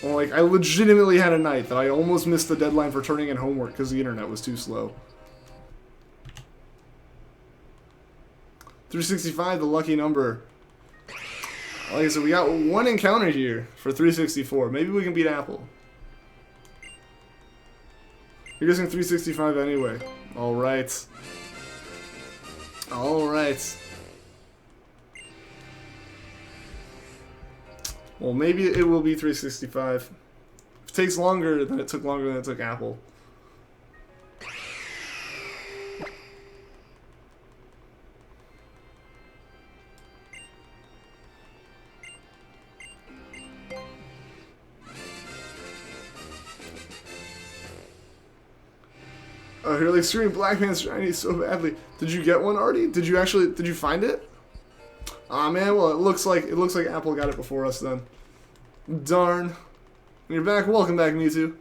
Well, like, I legitimately had a night that I almost missed the deadline for turning in homework because the internet was too slow. 365, the lucky number. Like I said, we got 1 encounter here for 364. Maybe we can beat Apple. You're guessing 365 anyway. Alright. Alright. Well, maybe it will be 365. If it takes longer, then it took longer than it took Apple. Oh, you're like screaming Black Man's shiny so badly. Did you get one, Artie? Did you find it? Aw, man, well, it looks like Apple got it before us then. Darn. You're back. Welcome back, Mewtwo.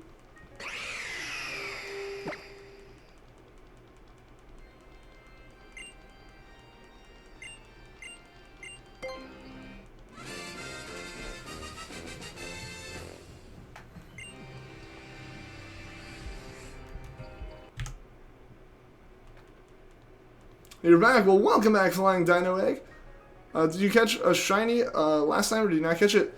You're back. Well, welcome back, Flying Dino Egg. Did you catch a shiny last time, or did you not catch it?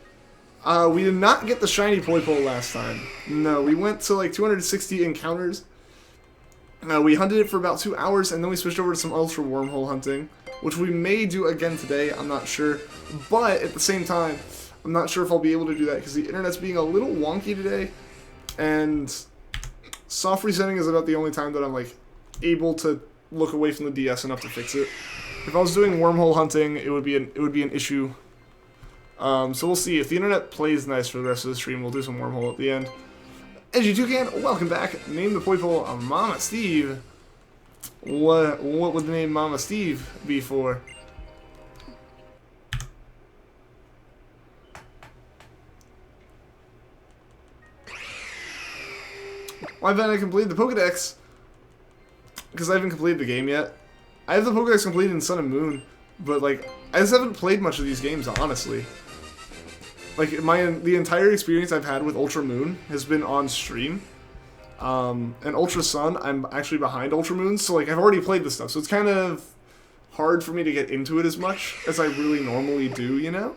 We did not get the shiny Poipole last time. No, we went to like 260 encounters. We hunted it for about 2 hours, and then we switched over to some ultra wormhole hunting, which we may do again today. I'm not sure. But at the same time, I'm not sure if I'll be able to do that because the internet's being a little wonky today, and soft resetting is about the only time that I'm like able to look away from the DS enough to fix it. If I was doing wormhole hunting, it would be an issue. So we'll see. If the internet plays nice for the rest of the stream, we'll do some wormhole at the end. NG2can, welcome back. Name the Poipole Mama Steve. What would the name Mama Steve be for? Why haven't I completed the Pokedex? Because I haven't completed the game yet. I have the Pokedex completed in Sun and Moon, but like I just haven't played much of these games, honestly. Like the entire experience I've had with Ultra Moon has been on stream. and Ultra Sun, I'm actually behind Ultra Moon, so like I've already played this stuff, so it's kind of hard for me to get into it as much as I really normally do, you know?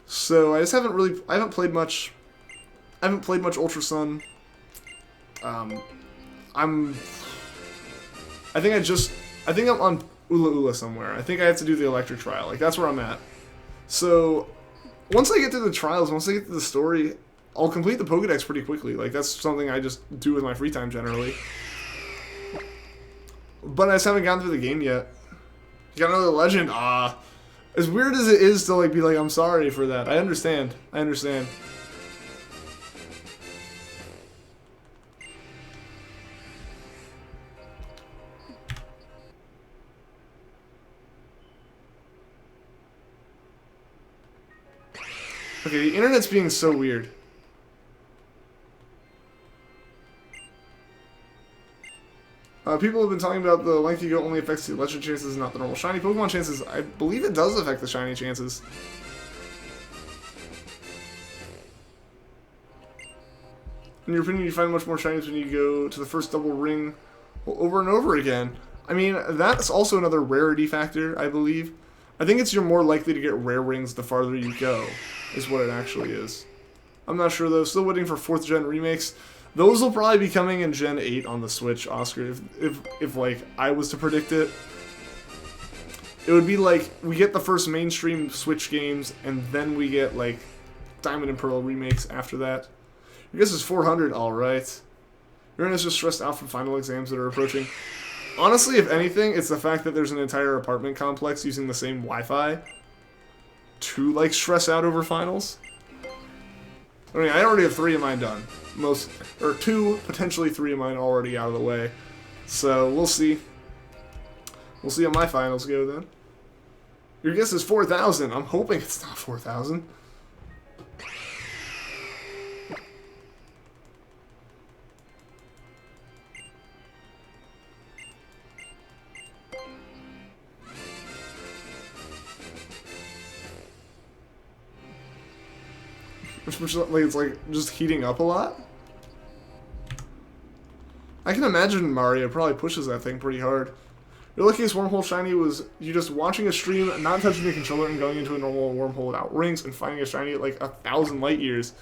So I just haven't really, I haven't played much Ultra Sun. I think I'm on Ula Ula somewhere. I think I have to do the electric trial, like that's where I'm at. So, once I get to the trials, once I get to the story, I'll complete the Pokedex pretty quickly. Like, that's something I just do with my free time, generally. But I just haven't gotten through the game yet. You got another legend? Ah. As weird as it is to, like, be like, I'm sorry for that. I understand. I understand. Okay, the internet's being so weird. People have been talking about the lengthy go only affects the legend chances, not the normal shiny Pokemon chances. I believe it does affect the shiny chances. In your opinion, you find much more shinies when you go to the first double ring over and over again. I mean, that's also another rarity factor, I believe. I think it's you're more likely to get rare rings the farther you go, is what it actually is. I'm not sure though, still waiting for 4th gen remakes. Those will probably be coming in Gen 8 on the Switch, Oscar, if like, I was to predict it. It would be like, we get the first mainstream Switch games, and then we get, like, Diamond and Pearl remakes after that. Your guess is 400, alright. Uranus just stressed out from final exams that are approaching. Honestly, if anything, it's the fact that there's an entire apartment complex using the same Wi-Fi to, like, stress out over finals. I mean, I already have 3 of mine done. Or 2, potentially 3 of mine already out of the way. So, we'll see. We'll see how my finals go, then. Your guess is 4,000. I'm hoping it's not 4,000. It's like just heating up a lot. I can imagine Mario probably pushes that thing pretty hard. Your luckiest wormhole shiny was you just watching a stream, not touching the controller, and going into a normal wormhole without rings and finding a shiny at like 1,000 light years.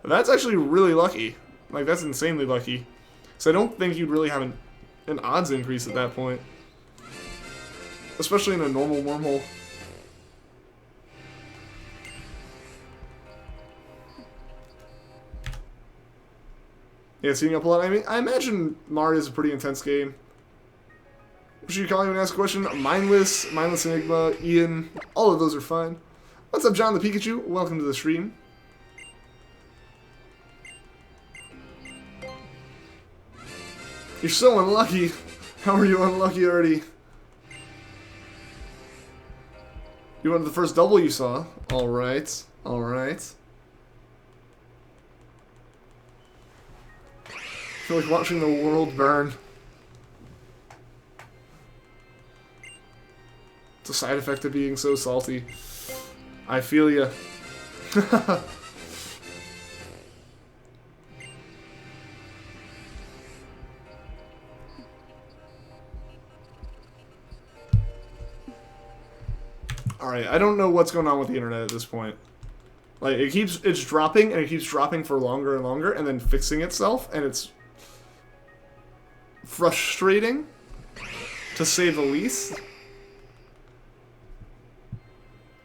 That's actually really lucky. Like, that's insanely lucky. So I don't think you'd really have an odds increase at that point. Especially in a normal wormhole. Yeah, it's heating up a lot. I mean, I imagine Mario's a pretty intense game. What should you call him and ask a question? Mindless Enigma, Ian, all of those are fine. What's up, John the Pikachu? Welcome to the stream. You're so unlucky. How are you unlucky already? You wanted the first double you saw. Alright, alright. I feel like watching the world burn. It's a side effect of being so salty. I feel ya. Alright, I don't know what's going on with the internet at this point. Like, it's dropping, and it keeps dropping for longer and longer, and then fixing itself, and it's frustrating, to say the least.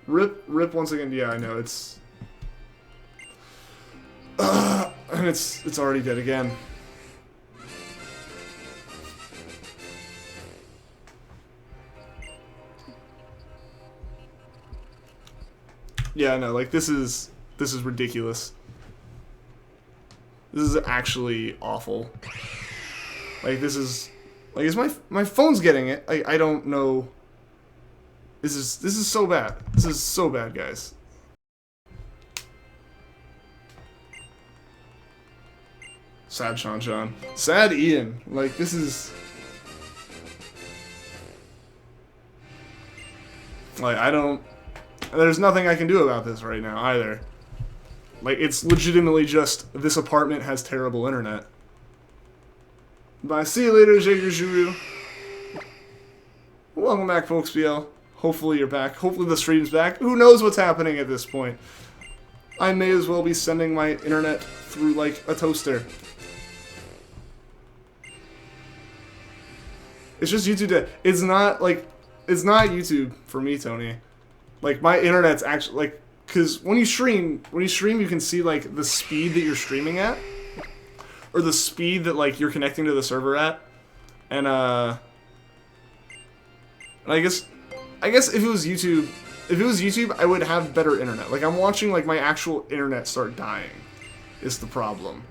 Rip once again. Yeah, I know, it's... and it's already dead again. Yeah, no, like, this is ridiculous. This is actually awful. Like, this is... Like, is my phone's getting it? I don't know... This is so bad. This is so bad, guys. Sad Sean. Sad Ian. Like, this is... Like, I don't... There's nothing I can do about this right now, either. Like, it's legitimately just, this apartment has terrible internet. Bye. See you later, Jager Juru. Welcome back, folks. BL. Hopefully you're back. Hopefully the stream's back. Who knows what's happening at this point? I may as well be sending my internet through like a toaster. It's just YouTube dead. It's not YouTube for me, Tony. Like my internet's actually like, cause when you stream you can see like the speed that you're streaming at, or the speed that like you're connecting to the server at, and I guess if it was YouTube, I would have better internet. Like I'm watching like my actual internet start dying, is the problem.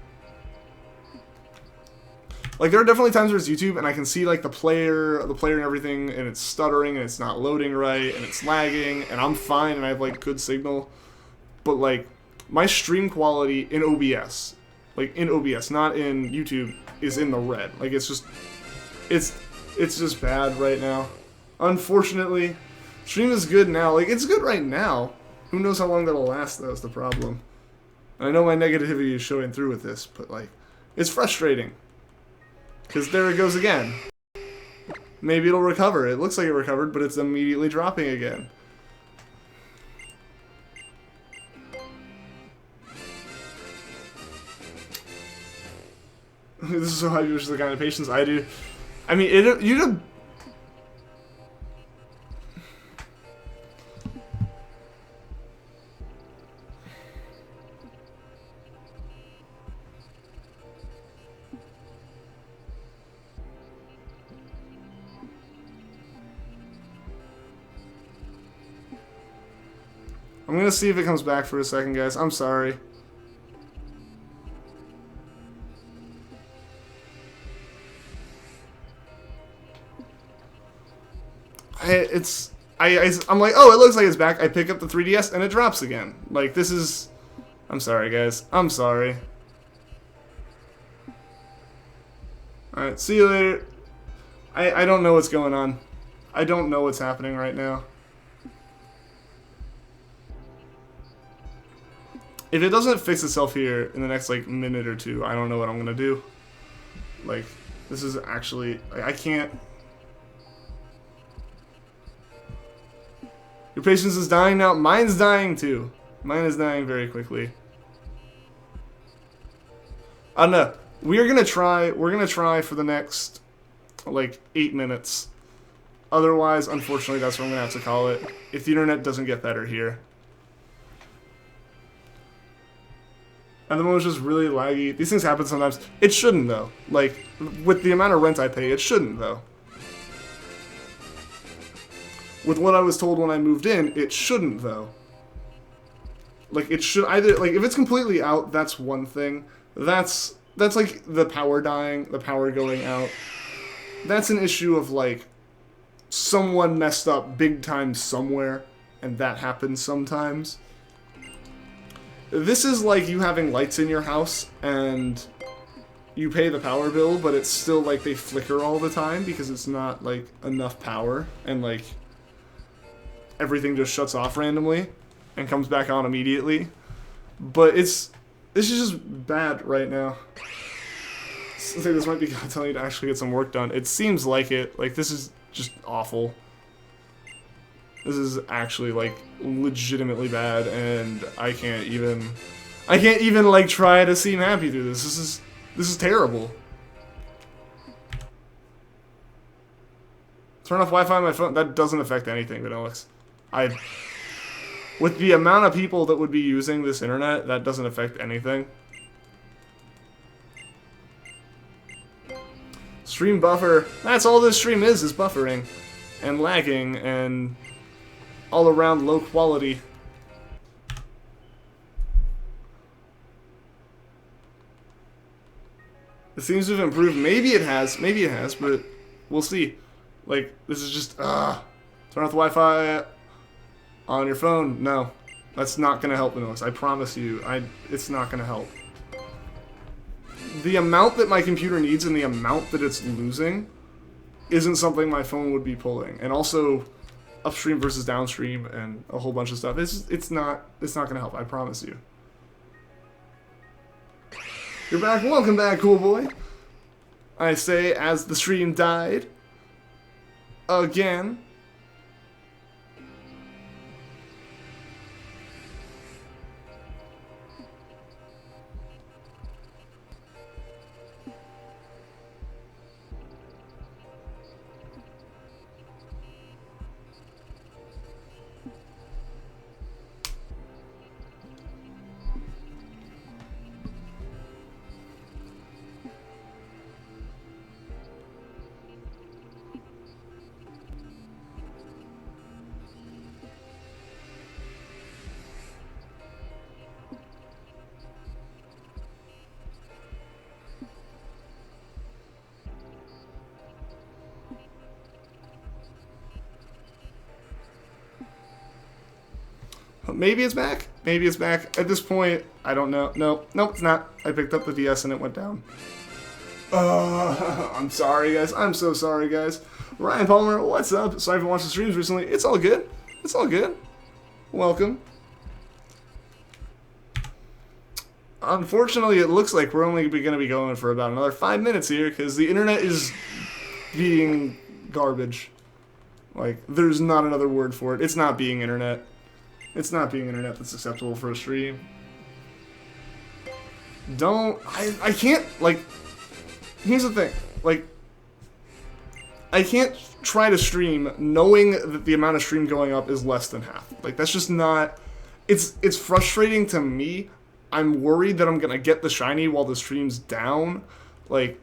Like, there are definitely times where it's YouTube, and I can see, like, the player and everything, and it's stuttering, and it's not loading right, and it's lagging, and I'm fine, and I have, like, good signal. But, like, my stream quality in OBS, like, in OBS, not in YouTube, is in the red. Like, it's just bad right now. Unfortunately, stream is good now. Like, it's good right now. Who knows how long that'll last, though, is the problem. And I know my negativity is showing through with this, but, like, it's frustrating. Because there it goes again. Maybe it'll recover. It looks like it recovered, but it's immediately dropping again. This is so high, which is the kind of patience I do. I mean, you'd I'm gonna see if it comes back for a second, guys. I'm sorry. I'm like, oh, it looks like it's back. I pick up the 3DS and it drops again. Like, this is... I'm sorry, guys. I'm sorry. Alright, see you later. I don't know what's going on. I don't know what's happening right now. If it doesn't fix itself here in the next, like, minute or two, I don't know what I'm gonna do. Like, this is actually... Like, I can't... Your patience is dying now. Mine's dying, too. Mine is dying very quickly. I don't know. We're gonna try for the next, like, 8 minutes. Otherwise, unfortunately, that's what I'm gonna have to call it. If the internet doesn't get better here. And the moment's just really laggy. These things happen sometimes. It shouldn't, though. Like, with the amount of rent I pay, it shouldn't, though. With what I was told when I moved in, it shouldn't, though. Like, it should either... Like, if it's completely out, that's one thing. That's like, the power dying, the power going out. That's an issue of, like, someone messed up big time somewhere, and that happens sometimes. This is like you having lights in your house, and you pay the power bill, but it's still like they flicker all the time because it's not like enough power, and like everything just shuts off randomly and comes back on immediately. But this is just bad right now. I think this might be God telling you to actually get some work done. It seems like it. Like, this is just awful. This is actually, like, legitimately bad, and I can't even, like, try to seem happy through this. This is terrible. Turn off Wi-Fi on my phone. That doesn't affect anything, Vanillix. With the amount of people that would be using this internet, that doesn't affect anything. Stream buffer. That's all this stream is buffering. And lagging, and... all around low quality. It seems to have improved. Maybe it has, but we'll see. Like, this is just, turn off the Wi-Fi on your phone. No, that's not gonna help, Vanillix. I promise you, it's not gonna help. The amount that my computer needs and the amount that it's losing isn't something my phone would be pulling. And also, upstream versus downstream and a whole bunch of stuff. It's not gonna help, I promise you. You're back. Welcome back, cool boy. I say as the stream died. Again. Maybe it's back. Maybe it's back. At this point, I don't know. No, nope, it's not. I picked up the DS and it went down. I'm sorry, guys. I'm so sorry, guys. Ryan Palmer, what's up? Sorry if you watched the streams recently. It's all good. It's all good. Welcome. Unfortunately, it looks like we're only going to be going for about another 5 minutes here because the internet is being garbage. Like, there's not another word for it. It's not being internet. It's not being internet that's acceptable for a stream. I can't, like, here's the thing. Like, I can't try to stream knowing that the amount of stream going up is less than half. Like, that's just not, it's frustrating to me. I'm worried that I'm gonna get the shiny while the stream's down. Like,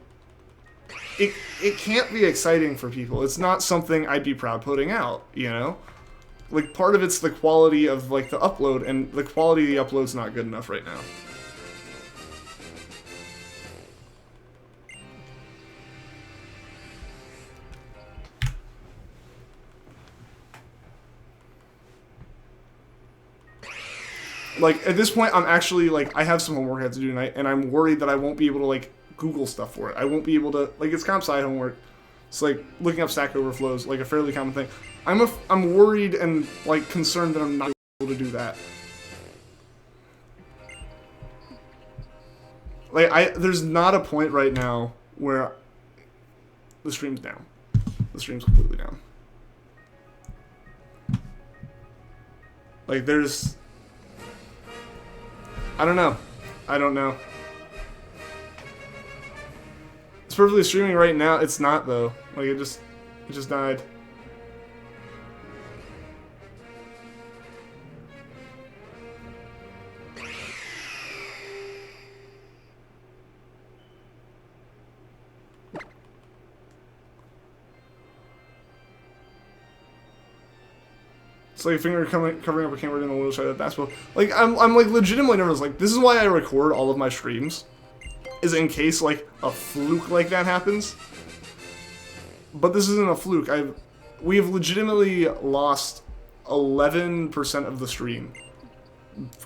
it can't be exciting for people. It's not something I'd be proud putting out, you know? Like, part of it's the quality of, like, the upload, and the quality of the upload's not good enough right now. Like, at this point, I'm actually, like, I have some homework I have to do tonight, and I'm worried that I won't be able to, like, Google stuff for it. I won't be able to, like, it's comp sci homework. It's like looking up Stack Overflows, like a fairly common thing. I'm worried and, like, concerned that I'm not able to do that. Like, there's not a point right now where the stream's down. The stream's completely down. Like, there's, I don't know. I don't know. It's perfectly streaming right now. It's not, though. Like, it just died. It's like a finger covering up a camera in the wheel shot at basketball. Like, I'm like legitimately nervous. Like, this is why I record all of my streams, is in case like a fluke like that happens. But this isn't a fluke. We have legitimately lost 11% of the stream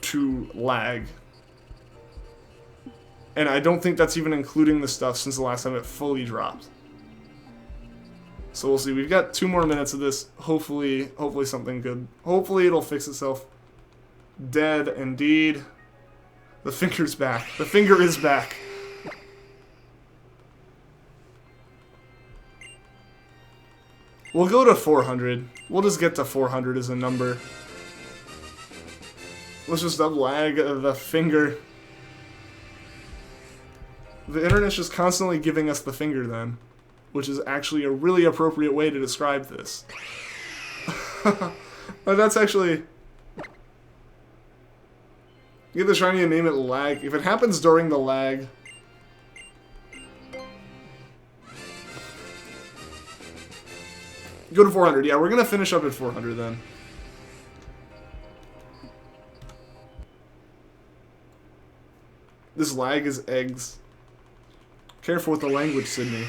to lag, and I don't think that's even including the stuff since the last time it fully dropped. So we'll see. We've got 2 more minutes of this. Hopefully something good. Hopefully it'll fix itself. Dead indeed. The finger's back. The finger is back. We'll go to 400. We'll just get to 400 as a number. Let's just unlag the finger. The internet's just constantly giving us the finger then, which is actually a really appropriate way to describe this. But that's actually... Get the shiny and name it lag. If it happens during the lag... Go to 400. Yeah, we're gonna finish up at 400 then. This lag is eggs. Careful with the language, Sydney.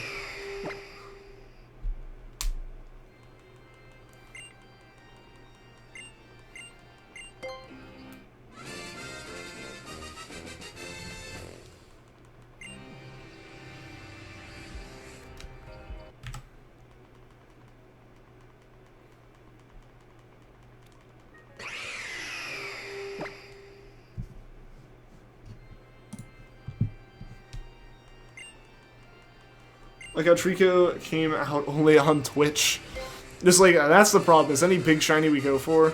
Like how Treecko came out only on Twitch. Just like, that's the problem, is any big shiny we go for,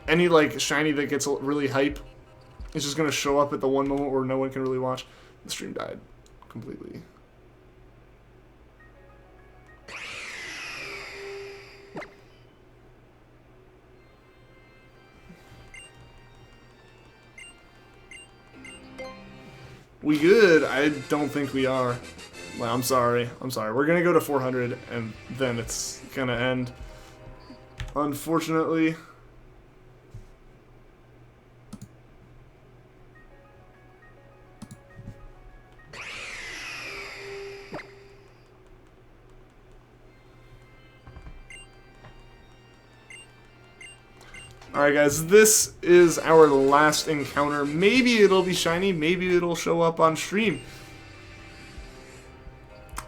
any like shiny that gets really hype, it's just gonna show up at the one moment where no one can really watch. The stream died completely. We good? I don't think we are. Well, I'm sorry. I'm sorry. We're gonna go to 400 and then it's gonna end. Unfortunately. Alright guys, this is our last encounter. Maybe it'll be shiny, maybe it'll show up on stream.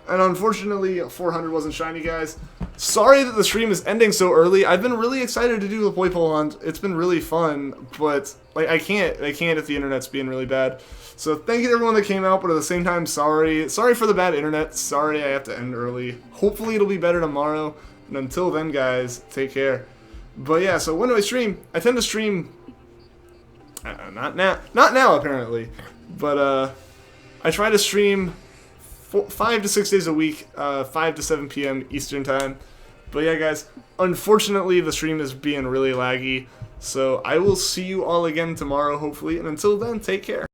And unfortunately, 400 wasn't shiny, guys. Sorry that the stream is ending so early. I've been really excited to do the Poipole hunt. It's been really fun, but like I can't if the internet's being really bad. So thank you to everyone that came out, but at the same time, sorry. Sorry for the bad internet. Sorry I have to end early. Hopefully it'll be better tomorrow. And until then, guys, take care. But yeah, so when do I stream? I tend to stream, not now apparently, but I try to stream 5 to 6 days a week, 5 to 7 p.m. Eastern time. But yeah, guys, unfortunately the stream is being really laggy, so I will see you all again tomorrow, hopefully, and until then, take care.